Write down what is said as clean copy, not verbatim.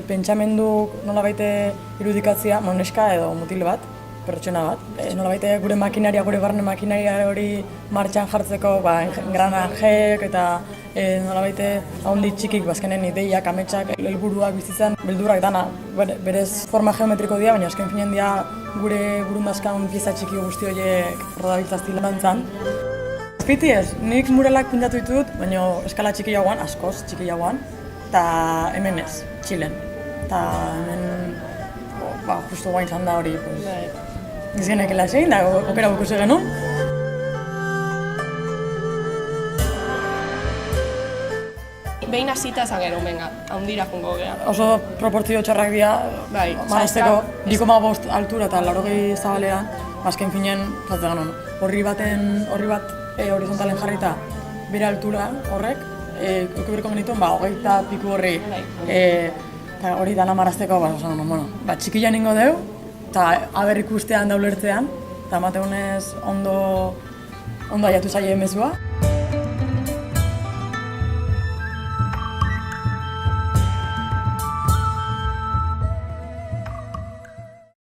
pentsamendu nolabait irudikatzea, neska edo mutil bat, pertsona bat. Nolabait gure makinaria, gure barne makinaria hori martxan jartzeko, engranajeek eta nolabait handi txikik bazkenen ideiak, ametsak, helburuak bizitzan, beldurrak dana, berez forma geometriko dira, baina azken finean dira gure burundazkan pieza txiki guzti horiek rodabiltzazti lantzan. Azpiti ez, nik muralak pintatu ditut, baina eskala txikiagoan, askoz txikiagoan, eta hemen ez, Txilen. Eta hemen, justu guain zan da hori, izgenek elasein, da okera bukuze genuen. Behin hasita esan gero, venga, haundira jungo geha. Oso proportzio txarrak dira, maazteko 2,5 altura eta 80 zabalean, azken finean, zaten genuen, horri bat horizontalen jarrita, bere altura horrek, eukiberko genituen, 20 piku horri, eta hori dana marazteko, txikian ingo deu, eta aber ikustean da ulertzean, eta emateunez ondo aiatu zaie emezua.